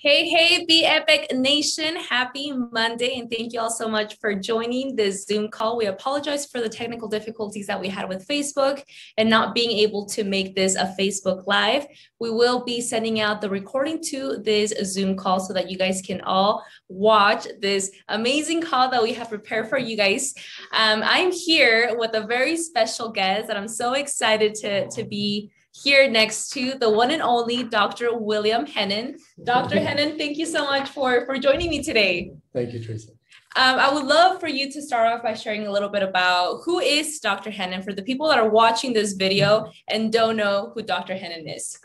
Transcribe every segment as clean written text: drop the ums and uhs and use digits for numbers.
Hey, hey, Be Epic Nation. Happy Monday. And thank you all so much for joining this Zoom call. We apologize for the technical difficulties that we had with Facebook and not being able to make this a Facebook Live. We will be sending out the recording to this Zoom call so that you guys can all watch this amazing call that we have prepared for you guys. I'm here with a very special guest that I'm so excited to be here next to the one and only Dr. William Hennen. Dr. Hennen, thank you so much for joining me today. Thank you, Teresa. I would love for you to start off by sharing a little bit about who is Dr. Hennen for the people that are watching this video and don't know who Dr. Hennen is.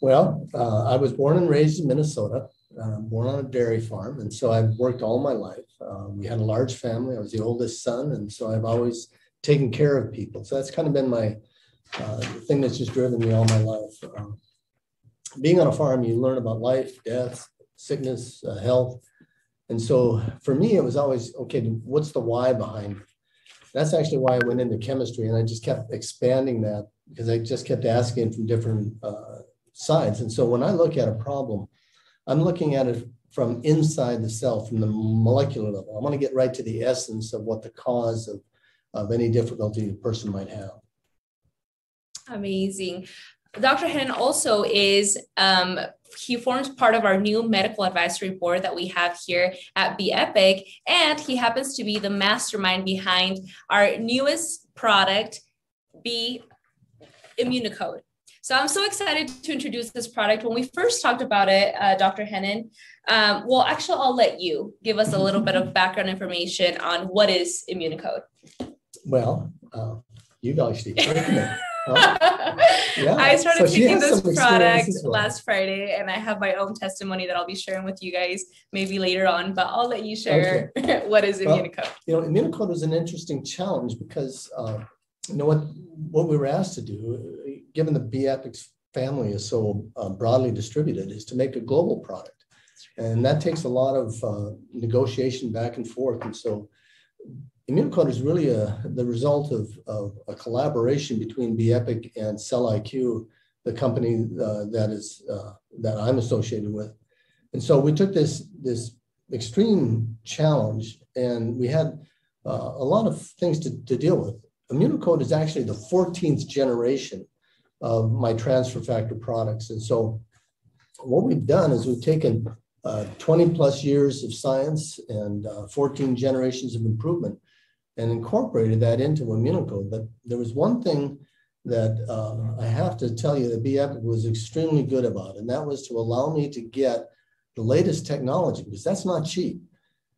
Well, I was born and raised in Minnesota, born on a dairy farm. And so I've worked all my life. We had a large family. I was the oldest son. And so I've always taken care of people. So that's kind of been the thing that's just driven me all my life. Being on a farm, you learn about life, death, sickness, health. And so for me, it was always, okay, what's the why behind it? That's actually why I went into chemistry, and I just kept expanding that because I just kept asking from different sides. And so when I look at a problem, I'm looking at it from inside the cell, from the molecular level. I want to get right to the essence of what the cause of any difficulty a person might have. Amazing. Dr. Hennen also is, he forms part of our new medical advisory board that we have here at Be Epic, and he happens to be the mastermind behind our newest product, Be ImmunoCode. So I'm so excited to introduce this product. When we first talked about it, Dr. Hennen, well, actually, I'll let you give us a little bit of background information on what is ImmunoCode. Well, you guys should Yeah. I started taking this product last Friday, and I have my own testimony that I'll be sharing with you guys maybe later on, but I'll let you share what is ImmunoCode. ImmunoCode was an interesting challenge because what we were asked to do, given the Be Epic's family is so broadly distributed, is to make a global product. And that takes a lot of negotiation back and forth. And so ImmunoCode is really the result of a collaboration between Be Epic and Cell IQ, the company that I'm associated with. And so we took this extreme challenge, and we had a lot of things to deal with. ImmunoCode is actually the 14th generation of my transfer factor products. And so what we've done is we've taken 20 plus years of science and 14 generations of improvement and incorporated that into ImmunoCode. But there was one thing that I have to tell you that Be Epic was extremely good about, and that was to allow me to get the latest technology, because that's not cheap.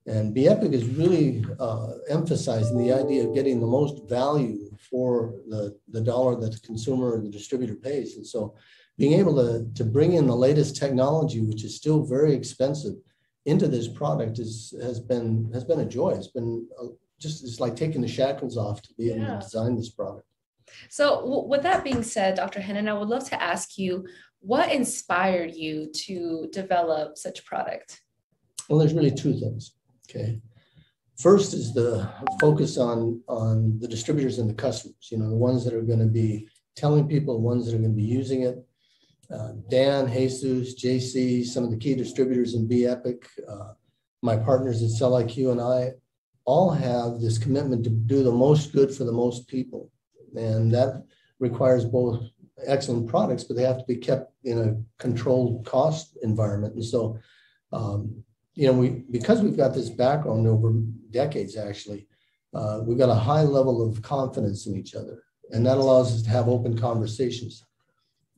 And Be Epic is really emphasizing the idea of getting the most value for the dollar that the consumer or the distributor pays. And so being able to bring in the latest technology, which is still very expensive, into this product has been a joy. It's been it's like taking the shackles off to be able to design this product. So with that being said, Dr. Hennen, I would love to ask you, what inspired you to develop such a product? Well, there's really two things, okay? First is the focus on the distributors and the customers, the ones that are going to be telling people, the ones that are going to be using it. Dan, Jesus, JC, some of the key distributors in Be Epic, my partners at Cell IQ and I, all have this commitment to do the most good for the most people. And that requires both excellent products, but they have to be kept in a controlled cost environment. And so, because we've got this background over decades, actually, we've got a high level of confidence in each other, and that allows us to have open conversations.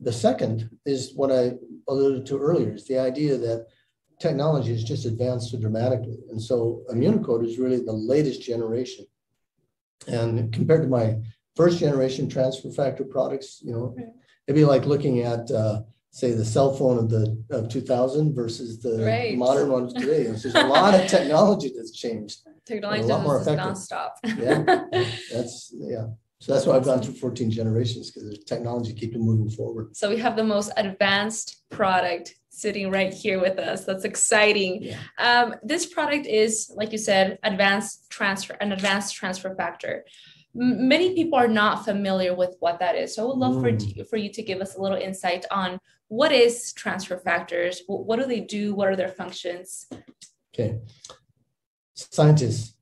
The second is what I alluded to earlier, is the idea that technology has just advanced so dramatically. And so ImmunoCode is really the latest generation. And compared to my first generation transfer factor products, it'd be like looking at, say, the cell phone of 2000 versus the modern ones today. There's just a lot of technology that's changed. Technology is nonstop. So that's why I've gone through 14 generations, because the technology keeps moving forward. So we have the most advanced product sitting right here with us. That's exciting. Yeah. This product is, like you said, an advanced transfer factor. Many people are not familiar with what that is. So I would love for you to give us a little insight on what is transfer factors? What do they do? What are their functions? Okay. Scientists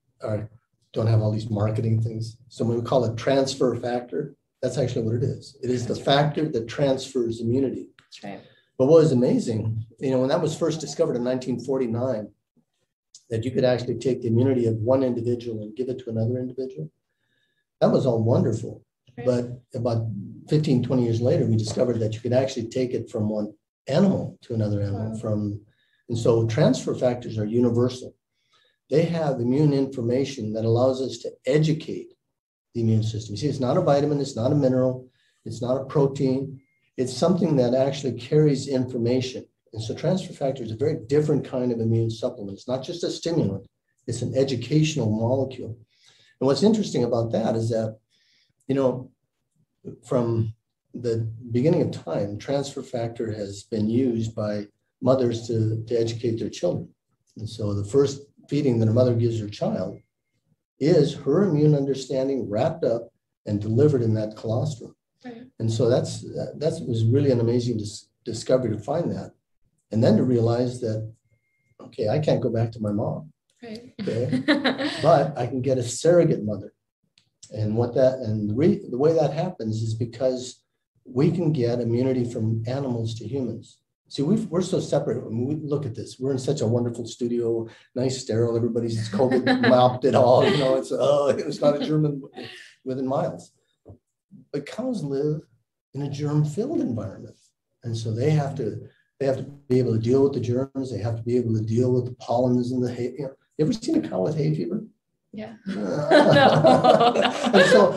don't have all these marketing things. So when we call it transfer factor, that's actually what it is. It is the factor that transfers immunity. That's right. But what was amazing, when that was first discovered in 1949, that you could actually take the immunity of one individual and give it to another individual, that was all wonderful. Right. But about 15, 20 years later, we discovered that you could actually take it from one animal to another animal. Wow. And so transfer factors are universal. They have immune information that allows us to educate the immune system. You see, it's not a vitamin, it's not a mineral, it's not a protein. It's something that actually carries information. And so transfer factor is a very different kind of immune supplement. It's not just a stimulant, it's an educational molecule. And what's interesting about that is that, from the beginning of time, transfer factor has been used by mothers to educate their children. And so the first feeding that a mother gives her child is her immune understanding wrapped up and delivered in that colostrum. Right. And so that was really an amazing discovery to find that. And then to realize that, okay, I can't go back to my mom. Right. Okay. But I can get a surrogate mother. And the way that happens is because we can get immunity from animals to humans. See, we're so separate. When we look at this, we're in such a wonderful studio, nice, sterile. Everybody's COVID mopped it all. It's not a germ within miles. But cows live in a germ-filled environment, and so they have to be able to deal with the germs. They have to be able to deal with the pollens and the hay. You ever seen a cow with hay fever? Yeah. and so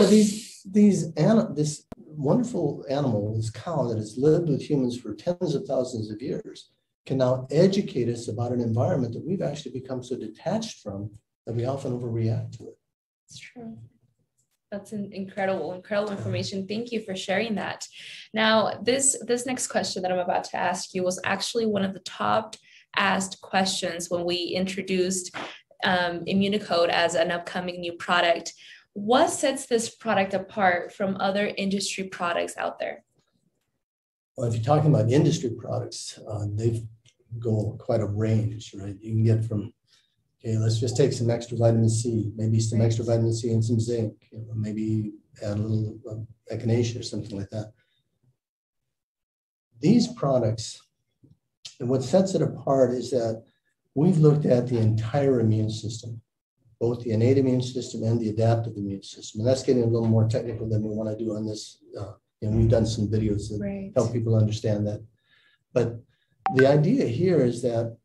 this wonderful animal, this cow that has lived with humans for tens of thousands of years, can now educate us about an environment that we've actually become so detached from that we often overreact to it. It's true. That's an incredible information. Thank you for sharing that. Now, this next question that I'm about to ask you was actually one of the top asked questions when we introduced ImmunoCode as an upcoming new product. What sets this product apart from other industry products out there? Well, if you're talking about industry products, they go quite a range, right? You can get from, okay, let's just take some extra vitamin C, maybe some extra vitamin C and some zinc, maybe add a little echinacea or something like that. These products, and what sets it apart is that we've looked at the entire immune system, both the innate immune system and the adaptive immune system. And that's getting a little more technical than we want to do on this. And we've done some videos that help people understand that. But the idea here is that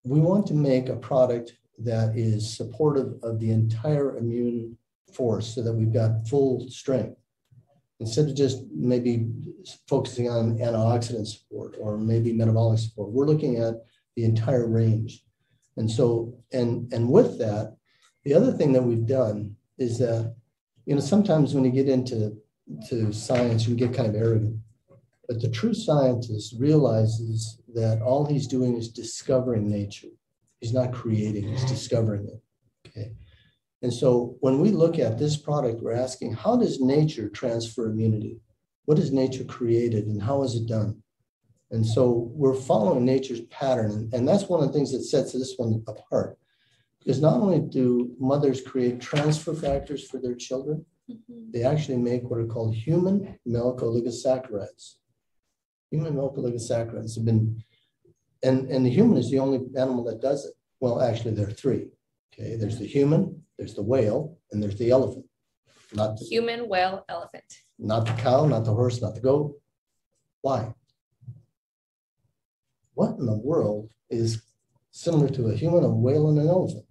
we want to make a product that is supportive of the entire immune force so that we've got full strength. Instead of just maybe focusing on antioxidant support or maybe metabolic support, we're looking at the entire range. And so, and with that, the other thing that we've done is that, sometimes when you get into science, you get kind of arrogant. But the true scientist realizes that all he's doing is discovering nature. He's not creating, he's discovering it. Okay. And so when we look at this product, we're asking, how does nature transfer immunity? What has nature created and how is it done? And so we're following nature's pattern. And that's one of the things that sets this one apart. Because not only do mothers create transfer factors for their children, they actually make what are called human milk oligosaccharides. Human milk oligosaccharides have been, and the human is the only animal that does it. Well, actually, there are three. Okay, there's the human, there's the whale, and there's the elephant. Not the human, whale, elephant. Not the cow, not the horse, not the goat. Why? What in the world is similar to a human, a whale, and an elephant?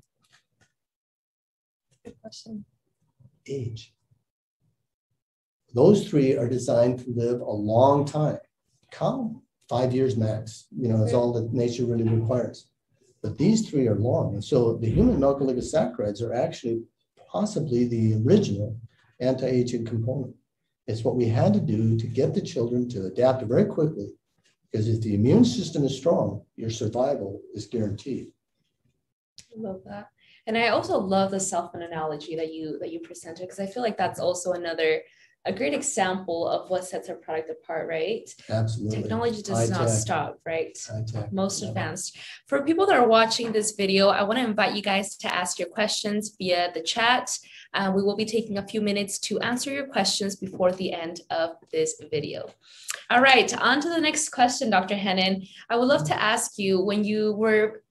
Good question. Age. Those three are designed to live a long time. Cow, 5 years max. That's all that nature really requires. But these three are long. And so the human milk oligosaccharides are actually possibly the original anti-aging component. It's what we had to do to get the children to adapt very quickly. Because if the immune system is strong, your survival is guaranteed. I love that. And I also love the cell phone analogy that you presented, because I feel like that's also another a great example of what sets our product apart, right? Absolutely. Technology does not stop, right? Most advanced. For people that are watching this video, I want to invite you guys to ask your questions via the chat. We will be taking a few minutes to answer your questions before the end of this video. All right, on to the next question, Dr. Hennen. I would love to ask you, when you were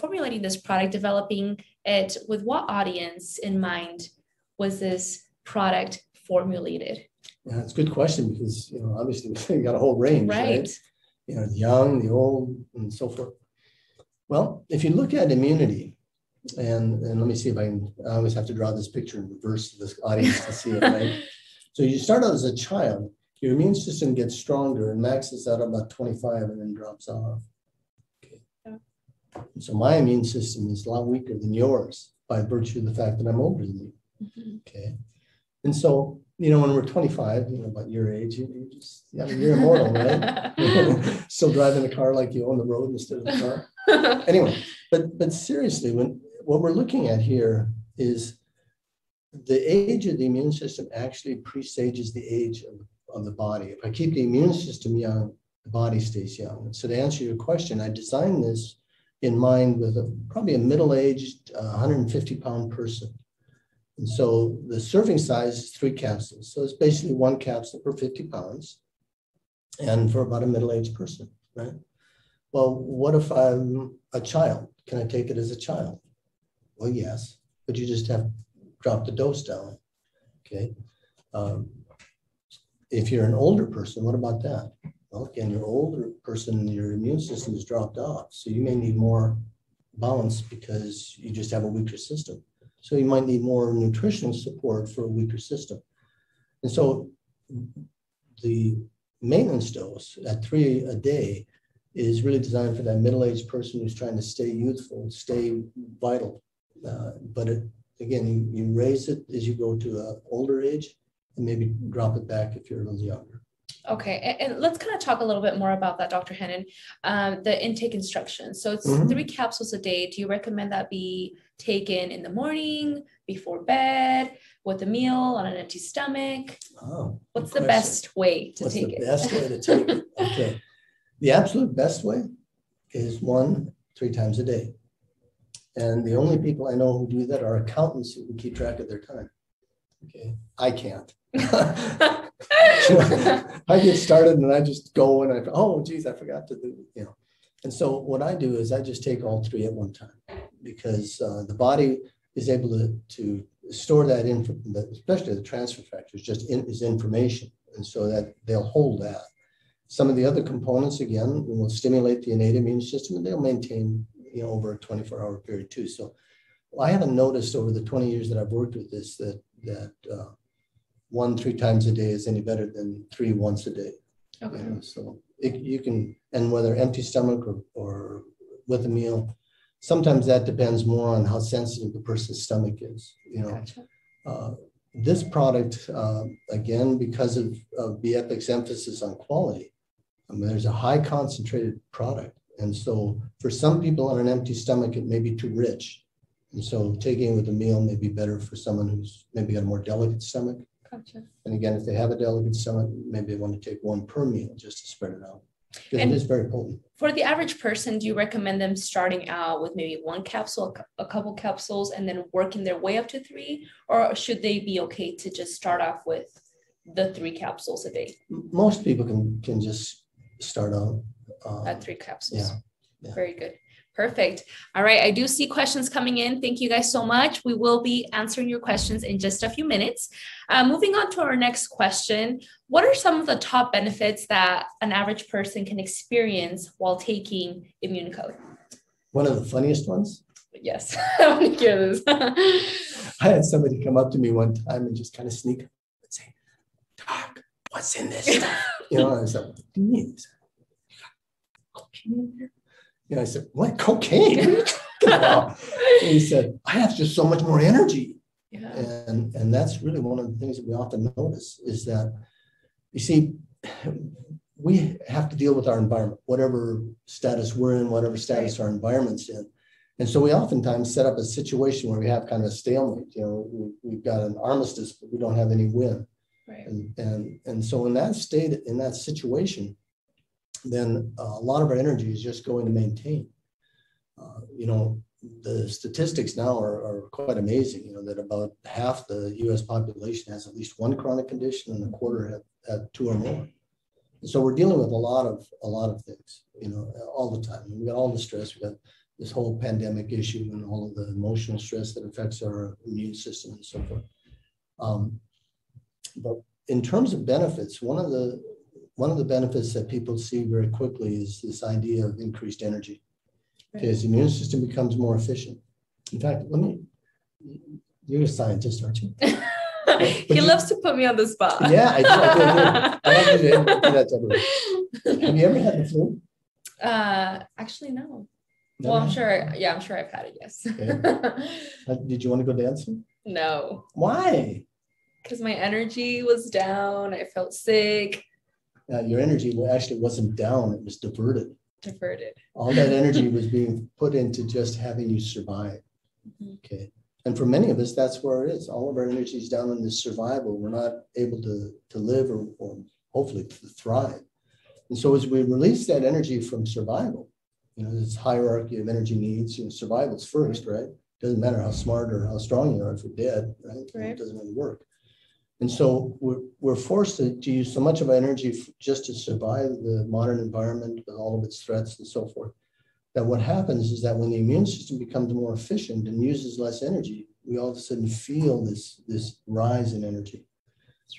formulating this product, developing it, with what audience in mind was this product formulated? Yeah, it's a good question because, obviously we got a whole range, right? The young, the old, and so forth. Well, if you look at immunity, and let me see if I always have to draw this picture in reverse to this audience to see it, right? So you start out as a child, your immune system gets stronger and maxes out about 25 and then drops off. Okay. So my immune system is a lot weaker than yours by virtue of the fact that I'm older than you. Okay. And so, when we're 25, about your age, you're immortal, right? Still driving a car like you own the road instead of the car. Anyway, but seriously, what we're looking at here is the age of the immune system actually presages the age of the body. If I keep the immune system young, the body stays young. So to answer your question, I designed this in mind with probably a middle-aged 150-pound person. And so the serving size is 3 capsules. So it's basically 1 capsule per 50 pounds and for about a middle-aged person, right? Well, what if I'm a child? Can I take it as a child? Well, yes, but you just have to drop the dose down, okay? If you're an older person, what about that? Well, again, you're an older person, your immune system has dropped off. So you may need more balance because you just have a weaker system. So you might need more nutritional support for a weaker system. And so the maintenance dose at 3 a day is really designed for that middle-aged person who's trying to stay youthful, stay vital. But again, you raise it as you go to an older age and maybe drop it back if you're a little younger. Okay, and let's kind of talk a little bit more about that, Dr. Hennen, the intake instructions. So it's 3 capsules a day. Do you recommend that be taken in the morning, before bed, with a meal, on an empty stomach? Oh, what's the best way to take it? What's the best way to take it? Okay, the absolute best way is 3 times a day. And the only people I know who do that are accountants who can keep track of their time. Okay, I can't. I get started and I just go and oh geez, I forgot to do, And so what I do is I just take all 3 at one time because the body is able to store that especially the transfer factors, is information, and so that they'll hold that. Some of the other components again will stimulate the innate immune system, and they'll maintain over a 24-hour period too. So I haven't noticed over the 20 years that I've worked with this that 1 3 times a day is any better than 3 once a day. Okay. So you can, and whether empty stomach or with a meal, sometimes that depends more on how sensitive the person's stomach is. Gotcha. This product, again, because of BFX emphasis on quality, there's a high concentrated product. And so for some people on an empty stomach, it may be too rich. And so taking it with a meal may be better for someone who's maybe got a more delicate stomach. Gotcha. And again, if they have a delicate stomach, maybe they want to take 1 per meal just to spread it out. Because it is very potent. For the average person, do you recommend them starting out with maybe 1 capsule, a couple capsules, and then working their way up to 3? Or should they be okay to just start off with the 3 capsules a day? Most people can just start out at 3 capsules. Yeah. Very good. Perfect. All right. I do see questions coming in. Thank you guys so much. We will be answering your questions in just a few minutes. Moving on to our next question. What are some of the top benefits that an average person can experience while taking ImmunoCode? One of the funniest ones? Yes. I want to hear this. I had somebody come up to me one time and just kind of sneak up and say, "Doc, what's in this stuff?" I said, "What do you mean?" He said, "You got cocaine in here?" I said, "What, cocaine?" And he said, "I have just so much more energy." Yeah. And that's really one of the things that we often notice is that, you see, we have to deal with our environment, whatever status we're in, whatever status our environment's in. And so we oftentimes set up a situation where we have kind of a stalemate. We've got an armistice, but we don't have any win. Right. And so in that state, in that situation, then a lot of our energy is just going to maintain. You know, the statistics now are quite amazing, you know, that about half the US population has at least one chronic condition and a quarter have two or more. And so we're dealing with a lot of things, you know, all the time. We've got all the stress, we've got this whole pandemic issue and all of the emotional stress that affects our immune system and so forth. But in terms of benefits, one of the benefits that people see very quickly is this idea of increased energy. Okay, as the immune system becomes more efficient. In fact, you're a scientist, aren't you? He loves to put me on the spot. Yeah, I do. I like to do that type of. Have you ever had the flu? Actually, no. Never Well, I'm had? sure. Yeah, I'm sure I've had it. Yes. Okay. Did you want to go dancing? No, Why? because my energy was down. I felt sick. Your energy actually wasn't down; it was diverted. Diverted. All that energy was being put into just having you survive. Okay. And for many of us, that's where it is. All of our energy is down in this survival. We're not able to live or hopefully to thrive. And so as we release that energy from survival, you know, this hierarchy of energy needs, you know, survival's first, right? Doesn't matter how smart or how strong you are if you're dead, right? Right. It doesn't really work. And so we're forced to use so much of our energy just to survive the modern environment with all of its threats and so forth, that what happens is that when the immune system becomes more efficient and uses less energy, we all of a sudden feel this rise in energy.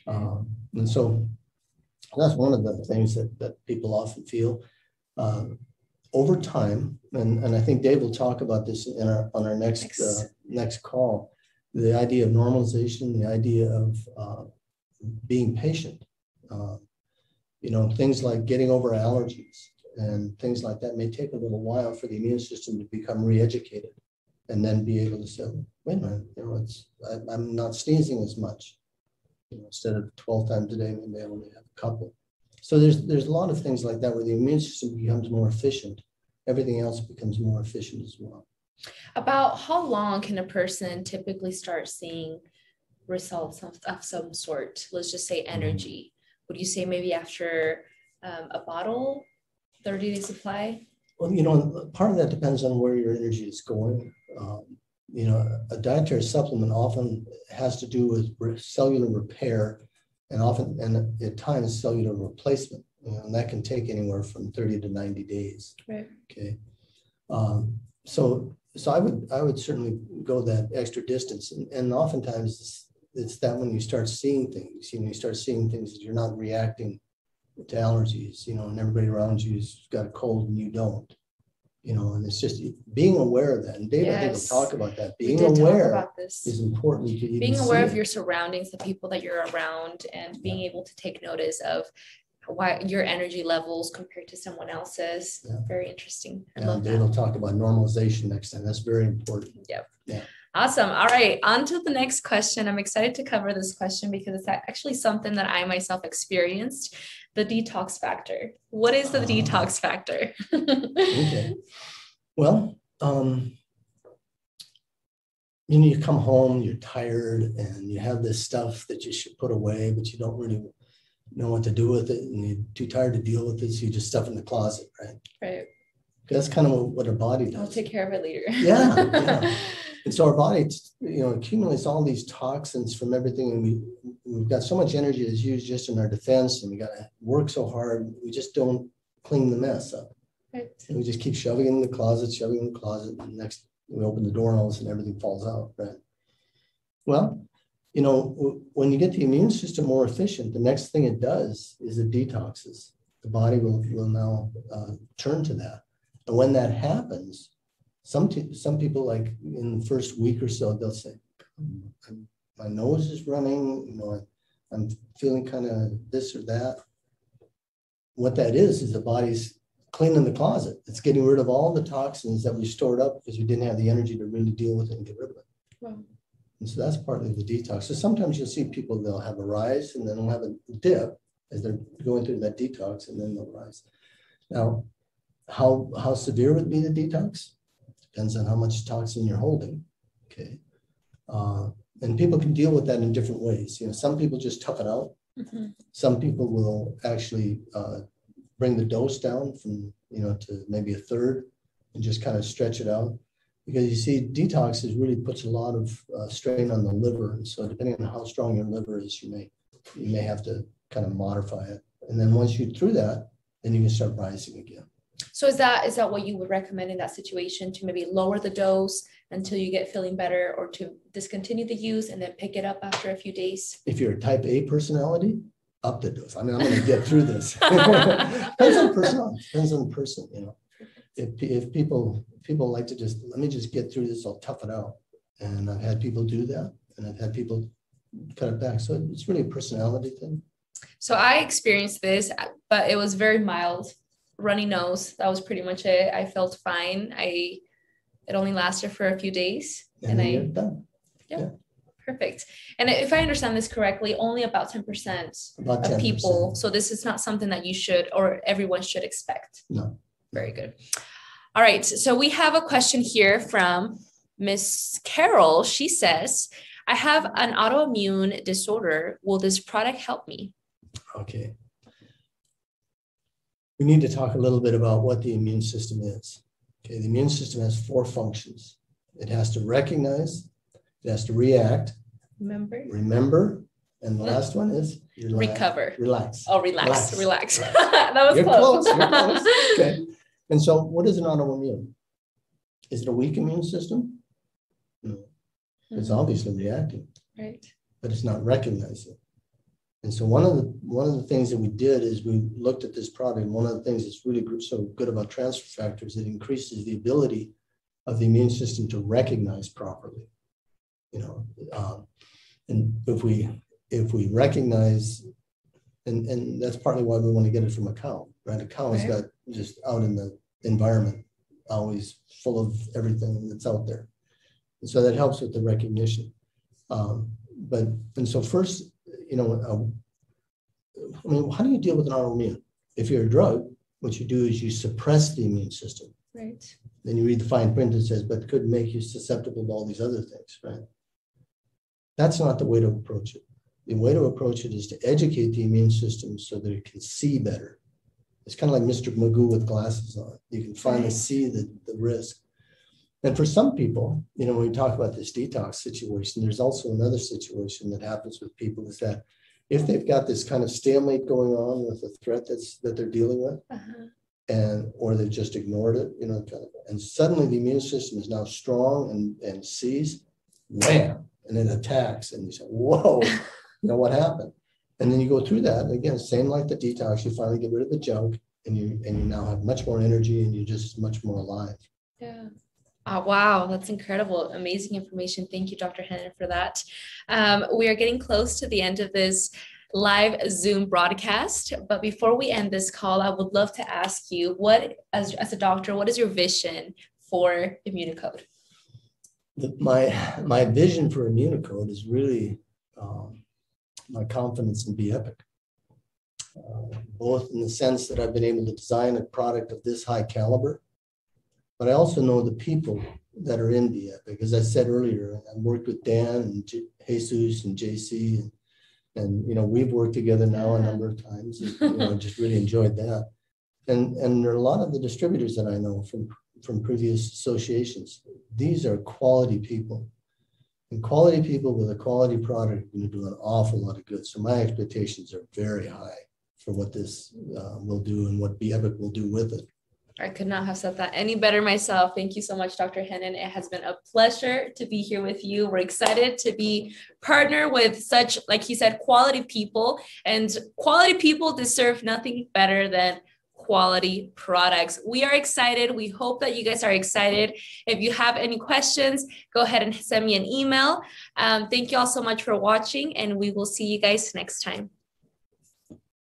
And so that's one of the things that people often feel. Over time, and I think Dave will talk about this on our next call, the idea of normalization, the idea of being patient, you know, things like getting over allergies and things like that may take a little while for the immune system to become re-educated and then be able to say, wait a minute, you know, I'm not sneezing as much. You know, instead of 12 times a day, maybe I only have a couple. So there's a lot of things like that where the immune system becomes more efficient. Everything else becomes more efficient as well. About how long can a person typically start seeing results of some sort? Let's just say energy. Would you say maybe after a bottle, 30-day supply? Well, you know, part of that depends on where your energy is going. You know, a dietary supplement often has to do with cellular repair and at times cellular replacement. You know, and that can take anywhere from 30 to 90 days. Right. Okay. So I would certainly go that extra distance, and oftentimes it's that when you start seeing things, you know, you start seeing things that you're not reacting to allergies, you know, and everybody around you's got a cold and you don't, you know, and it's just being aware of that. And Dave, I think will talk about that. Being aware is important. Being aware of your surroundings, the people that you're around, and being able to take notice of why your energy levels compared to someone else's. Yeah. Very interesting. I love Dave will talk about normalization next time. That's very important. Yep. Yeah. Awesome. All right. On to the next question. I'm excited to cover this question because it's actually something that I myself experienced. The detox factor. What is the detox factor? Okay. Well, you know, you come home, you're tired, and you have this stuff that you should put away, but you don't really know what to do with it, and you're too tired to deal with it, so you just stuff it in the closet, right? Right. That's kind of what our body does. I'll take care of it later. Yeah. And so our body, you know, accumulates all these toxins from everything, and we've got so much energy that's used just in our defense, and we got to work so hard, we just don't clean the mess up. Right. And we just keep shoving it in the closet, and next we open the door and all of a sudden everything falls out, right? Well, you know, when you get the immune system more efficient, the next thing it does is it detoxes. The body will now turn to that. And when that happens, some people, like in the first week or so, they'll say, my nose is running, you know, I'm feeling kind of this or that. What that is the body's cleaning the closet. It's getting rid of all the toxins that we stored up because we didn't have the energy to really deal with it and get rid of it. Wow. And so that's partly the detox. So sometimes you'll see people, they'll have a rise and then they'll have a dip as they're going through that detox, and then they'll rise. Now, how severe would be the detox? Depends on how much toxin you're holding. Okay. And people can deal with that in different ways. You know, some people just tough it out. Some people will actually bring the dose down from, you know, to maybe a third and just kind of stretch it out. Because you see, detox really puts a lot of strain on the liver. And so depending on how strong your liver is, you may have to kind of modify it. And then once you're through that, then you can start rising again. So is that what you would recommend in that situation, to maybe lower the dose until you get feeling better, or to discontinue the use and then pick it up after a few days? If you're a type A personality, up the dose. I mean, I'm going to get through this. Depends on personality. Depends on the person, you know. If people like to just, let me just get through this, I'll tough it out. And I've had people do that, and I've had people cut it back. So it's really a personality thing. So I experienced this, but it was very mild. Runny nose, that was pretty much it. I felt fine. It only lasted for a few days, and then you're done. Yeah. Perfect. And if I understand this correctly, only about 10% of people. So this is not something that you should, or everyone should expect. No. Very good. All right. So we have a question here from Miss Carol. She says, I have an autoimmune disorder. Will this product help me? Okay. We need to talk a little bit about what the immune system is. Okay, the immune system has 4 functions. It has to recognize, it has to react, remember, and the last one is recover. Relax. Oh, relax. That was You're close. You're close. Okay. And so what is an autoimmune? Is it a weak immune system? No. It's obviously reacting. Right. But it's not recognizing. And so one of the things that we did is we looked at this product. And one of the things that's really so good about transfer factors, it increases the ability of the immune system to recognize properly. You know, and if we recognize, and that's partly why we want to get it from a cow, right? A cow has got just out in the environment, always full of everything that's out there. And so that helps with the recognition. And so first, you know, I mean, how do you deal with an autoimmune? If you're a drug, what you do is you suppress the immune system. Right. Then you read the fine print that says, but it could make you susceptible to all these other things, right? That's not the way to approach it. The way to approach it is to educate the immune system so that it can see better. It's kind of like Mr. Magoo with glasses on. You can finally see the risk. And for some people, you know, when we talk about this detox situation, there's also another situation that happens with people is that if they've got this kind of stalemate going on with a threat that they're dealing with, or they've just ignored it, you know, and suddenly the immune system is now strong and sees, wham, and it attacks, and you say, whoa, you know, what happened? And then you go through that, and again, same like the detox, you finally get rid of the junk, and you now have much more energy, and you're just much more alive. Yeah. Oh, wow, that's incredible. Amazing information. Thank you, Dr. Hennen, for that. We are getting close to the end of this live Zoom broadcast. But before we end this call, I would love to ask you, what, as a doctor, what is your vision for ImmunoCode? My vision for ImmunoCode is really my confidence in BEPIC. Both in the sense that I've been able to design a product of this high caliber, but I also know the people that are in BEPIC. As I said earlier, I've worked with Dan and Jesus and JC, and you know, we've worked together now a number of times. And, you know, just really enjoyed that. And there are a lot of the distributors that I know from previous associations. These are quality people. And quality people with a quality product are going to do an awful lot of good. So my expectations are very high for what this will do and what BEPIC will do with it. I could not have said that any better myself. Thank you so much, Dr. Hennen. It has been a pleasure to be here with you. We're excited to be partnered with such, like he said, quality people, and quality people deserve nothing better than quality products. We are excited. We hope that you guys are excited. If you have any questions, go ahead and send me an email. Thank you all so much for watching, and we will see you guys next time.